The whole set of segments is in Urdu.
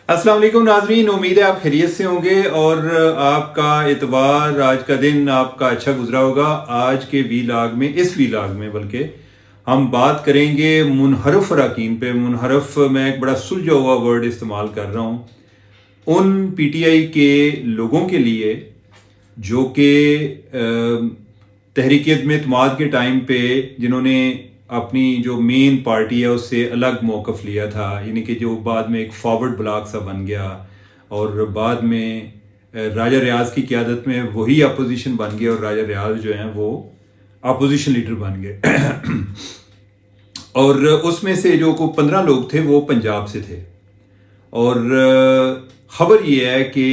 السلام علیکم ناظرین، امید ہے آپ خیریت سے ہوں گے اور آپ کا اتوار، آج کا دن آپ کا اچھا گزرا ہوگا۔ آج کے اس ویلاگ میں بلکہ ہم بات کریں گے منحرف اراکین پہ۔ منحرف میں ایک بڑا سلجھا ہوا ورڈ استعمال کر رہا ہوں ان پی ٹی آئی کے لوگوں کے لیے جو کہ تحریک عدم اعتماد کے ٹائم پہ جنہوں نے اپنی جو مین پارٹی ہے اس سے الگ موقف لیا تھا، یعنی کہ جو بعد میں ایک فارورڈ بلاک سا بن گیا اور بعد میں راجہ ریاض کی قیادت میں وہی اپوزیشن بن گیا اور راجہ ریاض جو ہیں وہ اپوزیشن لیڈر بن گئے اور اس میں سے جو 15 لوگ تھے وہ پنجاب سے تھے۔ اور خبر یہ ہے کہ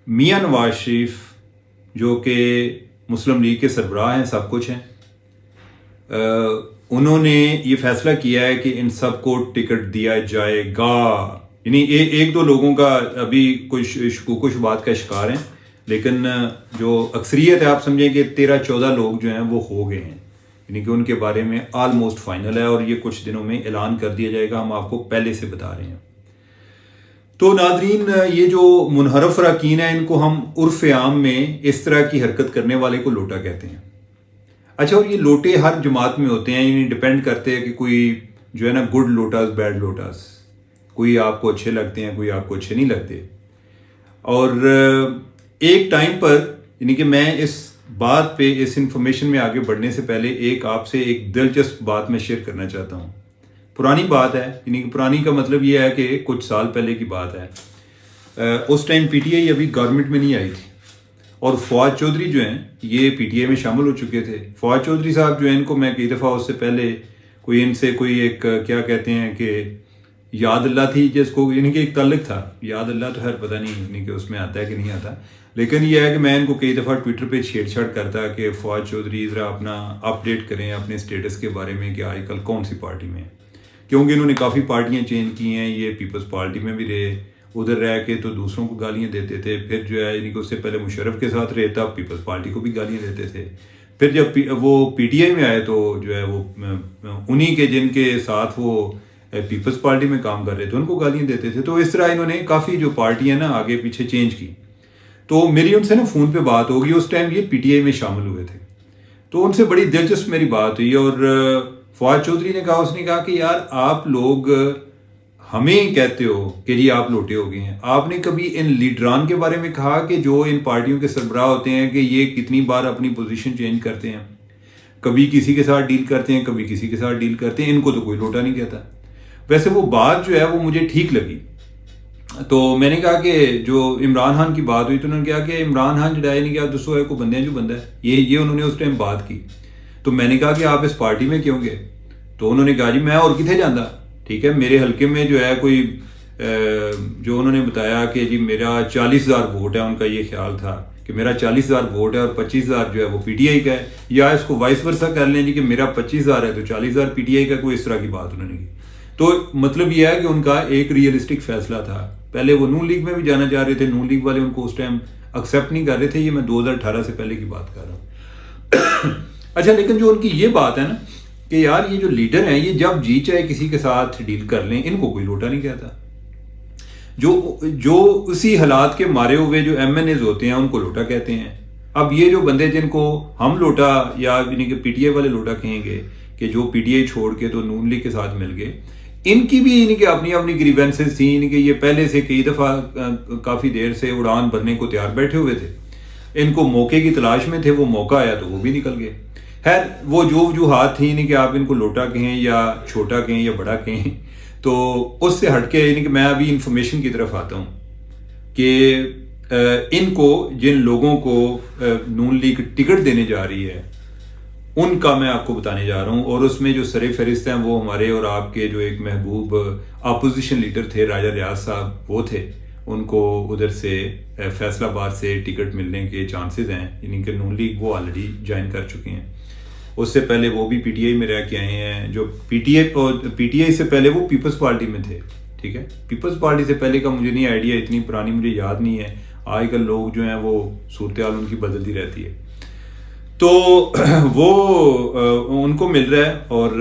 میاں نواز شریف جو کہ مسلم لیگ کے سربراہ ہیں، سب کچھ ہیں، انہوں نے یہ فیصلہ کیا ہے کہ ان سب کو ٹکٹ دیا جائے گا۔ یعنی ایک دو لوگوں کا ابھی کچھ شکوک و شبہات کا شکار ہیں، لیکن جو اکثریت ہے آپ سمجھیں کہ 13-14 لوگ جو ہیں وہ ہو گئے ہیں، یعنی کہ ان کے بارے میں آلموسٹ فائنل ہے اور یہ کچھ دنوں میں اعلان کر دیا جائے گا۔ ہم آپ کو پہلے سے بتا رہے ہیں۔ تو ناظرین، یہ جو منحرف اراکین ہیں ان کو ہم عرف عام میں اس طرح کی حرکت کرنے والے کو لوٹا کہتے ہیں۔ اچھا، اور یہ لوٹے ہر جماعت میں ہوتے ہیں، یعنی ڈیپینڈ کرتے ہیں کہ کوئی جو ہے نا گڈ لوٹاس، بیڈ لوٹاس، کوئی آپ کو اچھے لگتے ہیں، کوئی آپ کو اچھے نہیں لگتے۔ اور ایک ٹائم پر، یعنی کہ میں اس بات پہ، اس انفارمیشن میں آگے بڑھنے سے پہلے آپ سے ایک دلچسپ بات میں شیئر کرنا چاہتا ہوں۔ پرانی بات ہے، یعنی کہ پرانی کا مطلب یہ ہے کہ کچھ سال پہلے کی بات ہے۔ اس ٹائم پی ٹی آئی ابھی گورنمنٹ میں نہیں آئی تھی اور فواد چودھری جو ہیں یہ پی ٹی آئی میں شامل ہو چکے تھے۔ فواد چودھری صاحب جو ہیں ان کو میں کئی دفعہ اس سے پہلے ان سے ایک کیا کہتے ہیں کہ یاد اللہ تھی جس کو، یعنی کہ ایک تعلق تھا، یاد اللہ تو خیر پتہ نہیں یعنی کہ اس میں آتا ہے کہ نہیں آتا، لیکن یہ ہے کہ میں ان کو کئی دفعہ ٹویٹر پہ چھیڑ چھاڑ کرتا کہ فواد چودھری ذرا اپنا اپڈیٹ کریں اپنے اسٹیٹس کے بارے میں کہ آج کل کون سی پارٹی میں ہیں، کیونکہ انہوں نے کافی پارٹیاں چینج کی ہیں۔ یہ پیپلز پارٹی میں بھی رہے، ادھر رہ کے تو دوسروں کو گالیاں دیتے تھے، پھر جو ہے یعنی کہ اس سے پہلے مشرف کے ساتھ رہے تب پیپلز پارٹی کو بھی گالیاں دیتے تھے، پھر جب وہ پی ٹی آئی میں آئے تو جو ہے وہ انہی کے جن کے ساتھ وہ پیپلز پارٹی میں کام کر رہے تھے ان کو گالیاں دیتے تھے۔ تو اس طرح انہوں نے کافی جو پارٹیاں نا آگے پیچھے چینج کی۔ تو میری ان سے نا فون پہ بات ہوگی، اس ٹائم یہ پی ٹی آئی میں شامل ہوئے تھے، تو ان سے بڑی دلچسپ میری بات ہوئی اور فواد چودھری نے کہا، اس نے کہا کہ یار آپ لوگ ہمیں کہتے ہو کہ جی آپ لوٹے ہو گئے ہیں، آپ نے کبھی ان لیڈران کے بارے میں کہا کہ جو ان پارٹیوں کے سربراہ ہوتے ہیں کہ یہ کتنی بار اپنی پوزیشن چینج کرتے ہیں، کبھی کسی کے ساتھ ڈیل کرتے ہیں، کبھی کسی کے ساتھ ڈیل کرتے ہیں، ان کو تو کوئی لوٹا نہیں کہتا۔ ویسے وہ بات جو ہے وہ مجھے ٹھیک لگی، تو میں نے کہا کہ جو عمران خان کی بات ہوئی تو انہوں نے کہا کہ عمران خان جڑائے نہیں کیا دسو ہے کو بندے جو بندہ ہے، یہ انہوں نے اس ٹائم بات کی۔ تو میں نے کہا کہ آپ اس پارٹی میں کیوں گئے؟ تو انہوں نے کہا جی میں اور کتنے جانا، ٹھیک ہے میرے حلقے میں جو ہے کوئی جو انہوں نے بتایا کہ جی میرا 40,000 ووٹ ہے، ان کا یہ خیال تھا کہ میرا 40,000 ووٹ ہے اور 25,000 جو ہے وہ پی ٹی آئی کا ہے، یا اس کو وائس ورسا کر لیں جی کہ میرا 25,000 ہے تو 40,000 پی ٹی آئی کا، کوئی اس طرح کی بات انہوں نے کی۔ تو مطلب یہ ہے کہ ان کا ایک ریئلسٹک فیصلہ تھا۔ پہلے وہ نون لیگ میں بھی جانا چاہ رہے تھے، نون لیگ والے ان کو اس ٹائم ایکسیپٹ نہیں کر رہے تھے، یہ میں 2018 سے پہلے کی بات کر رہا ہوں۔ اچھا، لیکن جو ان کی یہ بات ہے نا کہ یار یہ جو لیڈر ہیں یہ جب جی چاہے کسی کے ساتھ ڈیل کر لیں، ان کو کوئی لوٹا نہیں کہتا۔ جو اسی حالات کے مارے ہوئے جو ایم این ایز ہوتے ہیں ان کو لوٹا کہتے ہیں۔ اب یہ جو بندے جن کو ہم لوٹا یا یعنی کہ پی ٹی آئی والے لوٹا کہیں گے کہ جو پی ٹی آئی چھوڑ کے تو نون لیگ کے ساتھ مل گئے، ان کی بھی یعنی کہ اپنی گریوینسز تھیں، یعنی کہ یہ پہلے سے کئی دفعہ کافی دیر سے اڑان بھرنے کو تیار بیٹھے ہوئے تھے، ان کو موقع کی تلاش میں تھے، وہ موقع آیا تو وہ بھی نکل گئے۔ خیر وہ جو وجوہات تھیں، یعنی کہ آپ ان کو لوٹا کہیں یا چھوٹا کہیں یا بڑا کہیں، تو اس سے ہٹ کے یعنی کہ میں ابھی انفارمیشن کی طرف آتا ہوں کہ ان کو جن لوگوں کو نون لیگ ٹکٹ دینے جا رہی ہے ان کا میں آپ کو بتانے جا رہا ہوں، اور اس میں جو سر فہرست ہیں وہ ہمارے اور آپ کے جو ایک محبوب اپوزیشن لیڈر تھے راجہ ریاض صاحب، وہ تھے۔ ان کو ادھر سے فیصل آباد سے ٹکٹ ملنے کے چانسز ہیں، یعنی کہ نون لیگ وہ آلریڈی جوائن کر چکے ہیں۔ اس سے پہلے وہ بھی پی ٹی آئی میں رہ کے آئے ہیں، جو پی ٹی آئی سے پہلے وہ پیپلز پارٹی میں تھے، ٹھیک ہے۔ پیپلز پارٹی سے پہلے کا مجھے نہیں آئیڈیا، اتنی پرانی مجھے یاد نہیں ہے، آج کل لوگ جو ہیں وہ صورتحال ان کی بدلتی رہتی ہے۔ تو وہ ان کو مل رہا ہے اور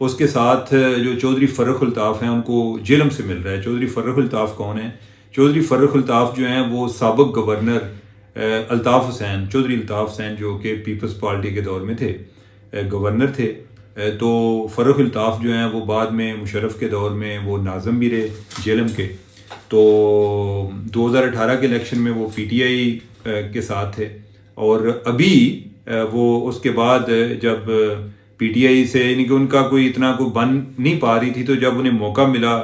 اس کے ساتھ جو چودھری فرخ الطاف ہیں ان کو جیلم سے مل رہا ہے. چودھری فرخ الطاف کون ہیں؟ چودھری فرخ الطاف جو ہیں وہ سابق گورنر الطاف حسین، چودھری الطاف حسین جو کہ پیپلز پارٹی کے دور میں تھے، گورنر تھے. تو فرخ الطاف جو ہیں وہ بعد میں مشرف کے دور میں وہ ناظم بھی رہے جیلم کے. تو 2018 کے الیکشن میں وہ پی ٹی آئی کے ساتھ تھے، اور ابھی وہ اس کے بعد جب پی ٹی آئی سے یعنی کہ ان کا کوئی اتنا کوئی بن نہیں پا رہی تھی، تو جب انہیں موقع ملا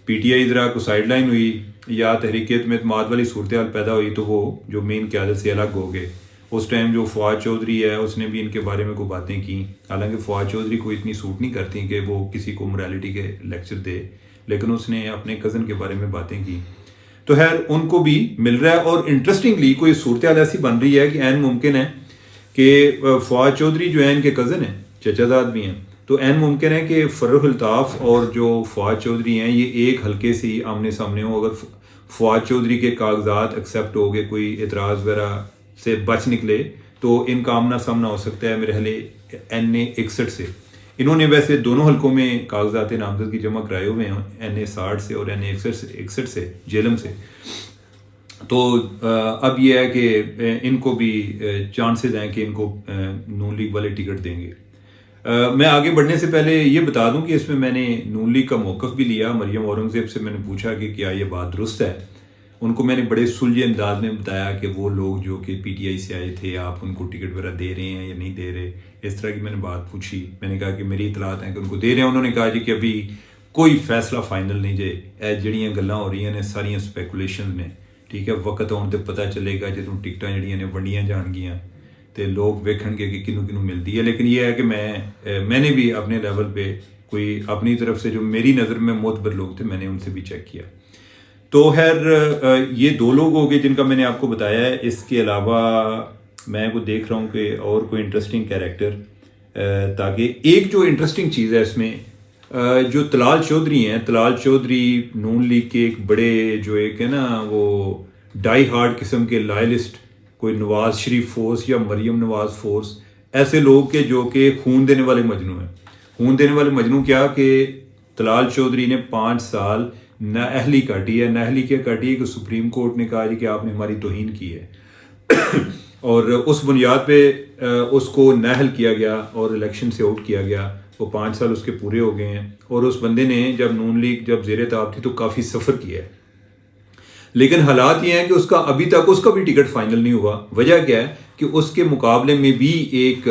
پی ٹی آئی ذرا کو سائڈ لائن ہوئی یا تحریک اعتماد والی صورتحال پیدا ہوئی تو وہ جو مین قیادت سے الگ ہو گئے. اس ٹائم جو فواد چودھری ہے اس نے بھی ان کے بارے میں کوئی باتیں کی، حالانکہ فواد چودھری کو اتنی سوٹ نہیں کرتی کہ وہ کسی کو morality کے لیکچر دے، لیکن اس نے اپنے کزن کے بارے میں باتیں کی. تو خیر ان کو بھی مل رہا ہے، اور انٹرسٹنگلی کوئی صورتحال ایسی بن رہی ہے کہ عین ممکن ہے کہ فواد چودھری جو ہیں ان کے کزن ہیں، چچا زاد بھی ہیں، تو عین ممکن ہے کہ فرخ الطاف اور جو فواد چودھری ہیں یہ ایک حلقے سے ہی آمنے سامنے ہوں. اگر فواد چودھری کے کاغذات ایکسیپٹ ہو گئے، کوئی اعتراض وغیرہ سے بچ نکلے، تو ان کا آمنا سامنا ہو سکتا ہے میرے خیال NA61 سے. انہوں نے ویسے دونوں حلقوں میں کاغذات نامزدگی جمع کرائے ہوئے ہیں، NA60 سے اور NA61 سے جیلم سے. تو اب یہ ہے کہ ان کو بھی چانسز ہیں کہ ان کو نون لیگ والے ٹکٹ دیں گے. میں آگے بڑھنے سے پہلے یہ بتا دوں کہ اس میں نے نون لیگ کا موقف بھی لیا. مریم اورنگزیب سے میں نے پوچھا کہ کیا یہ بات درست ہے. ان کو میں نے بڑے سلجھے انداز میں بتایا کہ وہ لوگ جو کہ پی ٹی آئی سے آئے تھے آپ ان کو ٹکٹ وغیرہ دے رہے ہیں یا نہیں دے رہے، اس طرح کی میں نے بات پوچھی. میں نے کہا کہ میری اطلاعات ہیں کہ ان کو دے رہے ہیں. انہوں نے کہا جی کہ ابھی کوئی فیصلہ فائنل نہیں جائے، جڑیاں گلاں ہو رہی ہیں ساریاں سپیکولیشن نے، ٹھیک ہے، وقت آن تے پتہ چلے گا جدوں ٹکٹاں جڑیاں نے ونڈیاں جان گیاں تے لوگ ویکھن گے کہ کنوں کنوں ملتی ہے. لیکن یہ ہے کہ میں نے بھی اپنے لیول پہ کوئی اپنی طرف سے جو میری نظر میں معتبر لوگ تھے میں نے ان سے بھی چیک کیا. تو خیر یہ دو لوگ ہو گئے جن کا میں نے آپ کو بتایا ہے. اس کے علاوہ میں کو دیکھ رہا ہوں کہ اور کوئی انٹرسٹنگ کیریکٹر، تاکہ ایک جو انٹرسٹنگ چیز ہے اس میں جو طلال چودھری ہیں، طلال چودھری نون لیگ کے ایک بڑے جو ایک ہے نا وہ ڈائی ہارڈ قسم کے لائلسٹ، کوئی نواز شریف فورس یا مریم نواز فورس، ایسے لوگ کے جو کہ خون دینے والے مجنوں ہیں. خون دینے والے مجنوں کیا کہ طلال چودھری نے 5 سال نااہلی کاٹی ہے. نااہلی کیا کاٹی ہے کہ سپریم کورٹ نے کہا جی کہ آپ نے ہماری توہین کی ہے اور اس بنیاد پہ اس کو نااہل کیا گیا اور الیکشن سے آؤٹ کیا گیا. وہ 5 سال اس کے پورے ہو گئے ہیں، اور اس بندے نے جب نون لیگ جب زیر تاب تھی تو کافی سفر کیا ہے. لیکن حالات یہ ہیں کہ اس کا ابھی تک اس کا بھی ٹکٹ فائنل نہیں ہوا. وجہ کیا ہے کہ اس کے مقابلے میں بھی ایک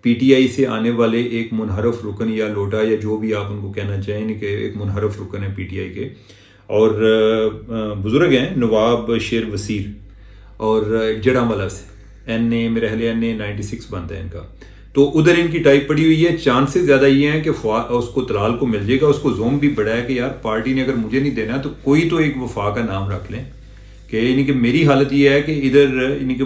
پی ٹی آئی سے آنے والے ایک منحرف رکن یا لوٹا یا جو بھی آپ ان کو کہنا چاہیں کہ ایک منحرف رکن ہے پی ٹی آئی کے، اور بزرگ ہیں نواب شیر وسیر، اور جڑامالہ سے NA میرے خیال NA 96 بنتا ہے ان کا. تو ادھر ان کی ٹائپ پڑی ہوئی ہے. چانسز زیادہ یہ ہیں کہ اس کو طلال کو مل جائے گا. اس کو زوم بھی بڑا ہے کہ یار پارٹی نے اگر مجھے نہیں دینا تو کوئی تو ایک وفا کا نام رکھ لیں، کہ یعنی کہ میری حالت یہ ہے کہ ادھر یعنی کہ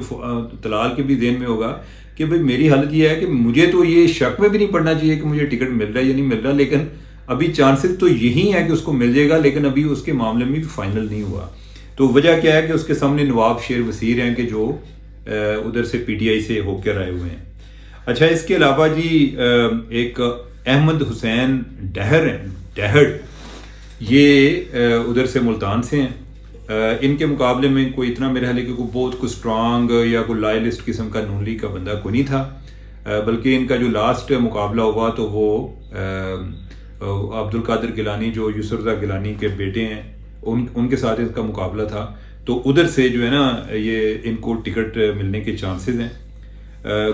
طلال کے بھی ذہن میں ہوگا کہ بھئی میری حالت یہ ہے کہ مجھے تو یہ شک میں بھی نہیں پڑنا چاہیے کہ مجھے ٹکٹ مل رہا ہے یا نہیں مل رہا، لیکن ابھی چانسز تو یہی ہیں کہ اس کو مل جائے گا، لیکن ابھی اس کے معاملے میں بھی فائنل نہیں ہوا. تو وجہ کیا ہے کہ اس کے سامنے نواب شیر وسیر ہیں کہ جو ادھر سے پی ٹی آئی سے ہو کر آئے ہوئے ہیں. اچھا اس کے علاوہ جی ایک احمد حسین ڈہر ہیں، ڈہڑ، یہ ادھر سے ملتان سے ہیں. ان کے مقابلے میں کوئی اتنا میرے خیال ہے کہ کوئی بہت کوئی اسٹرانگ یا کوئی لائلسٹ قسم کا نون لیگ کا بندہ کوئی نہیں تھا، بلکہ ان کا جو لاسٹ مقابلہ ہوا تو وہ عبد القادر گیلانی جو یوسف رضا گیلانی کے بیٹے ہیں ان کے ساتھ ان کا مقابلہ تھا. تو ادھر سے جو ہے نا یہ ان کو ٹکٹ ملنے کے چانسز ہیں.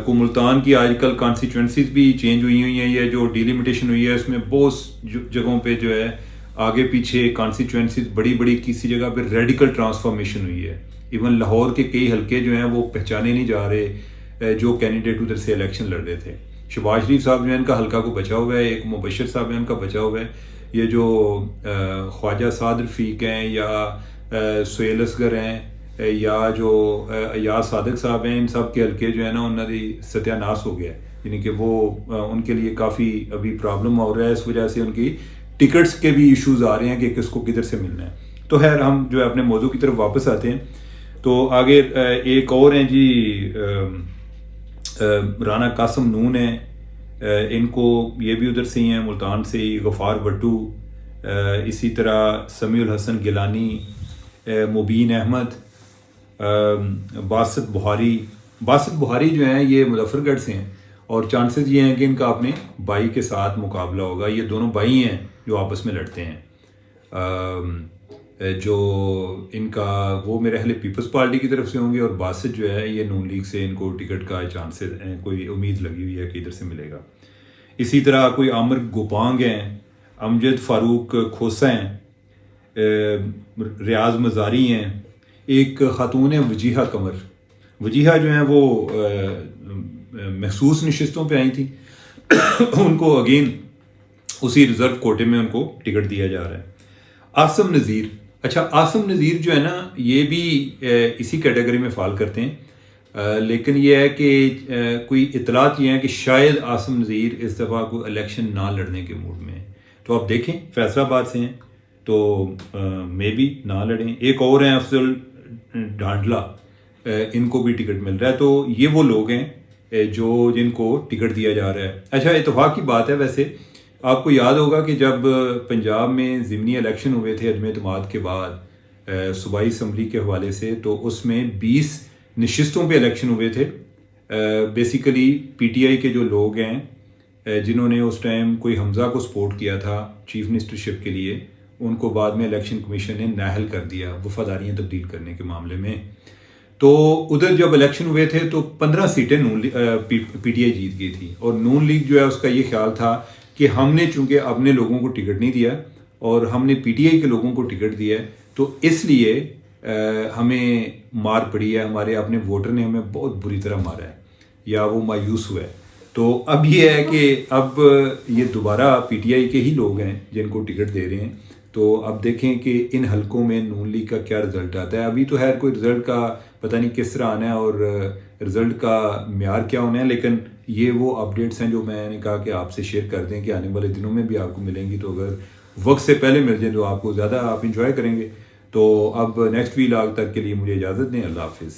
کو ملتان کی آج کل کانسٹیچوئنسیز بھی چینج ہوئی ہیں. یہ جو ڈیلیمیٹیشن ہوئی ہے اس میں بہت جگہوں پہ جو ہے آگے پیچھے کانسٹیچوئنسیز بڑی بڑی کسی جگہ پہ ریڈیکل ٹرانسفارمیشن ہوئی ہے. ایون لاہور کے کئی حلقے جو ہیں وہ پہچانے نہیں جا رہے جو کینڈیڈیٹ ادھر سے الیکشن لڑ رہے تھے. شہباز شریف صاحب جو ہے ان کا حلقہ کو بچا ہوا ہے، ایک مبشر صاحب ہے ان کا بچا ہوا ہے. یہ جو خواجہ سعد رفیق ہیں یا سہیل اصغر ہیں یا جو ایاز صادق صاحب ہیں، ان سب کے حلقے جو ہے نا انہوں نے ستیہ ناس ہو گیا ہے. یعنی کہ وہ ان کے لیے کافی ابھی پرابلم ہو رہا ہے. اس وجہ سے ان کی ٹکٹس کے بھی ایشوز آ رہے ہیں کہ کس کو کدھر سے ملنا ہے. تو خیر ہم جو ہے اپنے موضوع کی طرف واپس آتے ہیں. تو آگے ایک اور ہیں جی رانا قاسم نون ہیں. ان کو یہ بھی ادھر سے ہی ہیں، ملتان سے ہی، غفار بٹو، اسی طرح سمیع الحسن گیلانی، مبین احمد، باسط بہاری جو ہیں یہ مظفر گڑھ سے ہیں، اور چانسز یہ ہیں کہ ان کا اپنے بھائی کے ساتھ مقابلہ ہوگا. یہ دونوں بھائی ہیں جو آپس میں لڑتے ہیں. جو ان کا وہ میرے اہل پیپلز پارٹی کی طرف سے ہوں گے، اور باسط جو ہے یہ نون لیگ سے ان کو ٹکٹ کا چانسز ہیں، کوئی امید لگی ہوئی ہے کہ ادھر سے ملے گا. اسی طرح کوئی عامر گوپانگ ہیں، امجد فاروق کھوسا ہیں، ریاض مزاری ہیں، ایک خاتون ہیں وجیہہ قمر. وجیہہ جو ہیں وہ مخصوص نشستوں پہ آئی تھیں ان کو اگین اسی ریزرو کوٹے میں ان کو ٹکٹ دیا جا رہا ہے. عاصم نذیر، اچھا عاصم نذیر جو ہے نا یہ بھی اسی کیٹیگری میں فال کرتے ہیں، لیکن یہ ہے کہ کوئی اطلاعات یہ ہیں کہ شاید عاصم نذیر اس دفعہ کوئی الیکشن نہ لڑنے کے موڈ میں ہیں. تو آپ دیکھیں فیصل آباد سے ہیں تو مے بی نہ لڑیں. ایک اور ہیں افضل ڈھانڈلا، ان کو بھی ٹکٹ مل رہا ہے. تو یہ وہ لوگ ہیں جو جن کو ٹکٹ دیا جا رہا ہے. اچھا اتفاق کی بات ہے، ویسے آپ کو یاد ہوگا کہ جب پنجاب میں ضمنی الیکشن ہوئے تھے عدم اعتماد کے بعد صوبائی اسمبلی کے حوالے سے، تو اس میں 20 نشستوں پہ الیکشن ہوئے تھے. بیسیکلی پی ٹی آئی کے جو لوگ ہیں جنہوں نے اس ٹائم کوئی حمزہ کو سپورٹ کیا تھا چیف منسٹرشپ کے لیے، ان کو بعد میں الیکشن کمیشن نے نااہل کر دیا وفاداریاں تبدیل کرنے کے معاملے میں. تو ادھر جب الیکشن ہوئے تھے تو 15 سیٹیں پی ٹی آئی جیت گئی تھی، اور نون لیگ جو ہے اس کا یہ خیال تھا کہ ہم نے چونکہ اپنے لوگوں کو ٹکٹ نہیں دیا اور ہم نے پی ٹی آئی کے لوگوں کو ٹکٹ دیا ہے، تو اس لیے ہمیں مار پڑی ہے، ہمارے اپنے ووٹر نے ہمیں بہت بری طرح مارا ہے یا وہ مایوس ہوا ہے. تو اب یہ ہے کہ اب یہ دوبارہ پی ٹی آئی کے ہی لوگ ہیں جن کو ٹکٹ دے رہے ہیں. تو اب دیکھیں کہ ان حلقوں میں نون لیگ کا کیا رزلٹ آتا ہے. ابھی تو خیر کوئی رزلٹ کا پتہ نہیں کس طرح آنا ہے اور رزلٹ کا معیار کیا ہونا ہے، لیکن یہ وہ اپڈیٹس ہیں جو میں نے کہا کہ آپ سے شیئر کر دیں کہ آنے والے دنوں میں بھی آپ کو ملیں گی. تو اگر وقت سے پہلے مل جائیں تو آپ کو زیادہ آپ انجوائے کریں گے. تو اب نیکسٹ ویلاگ تک کے لیے مجھے اجازت دیں. اللہ حافظ.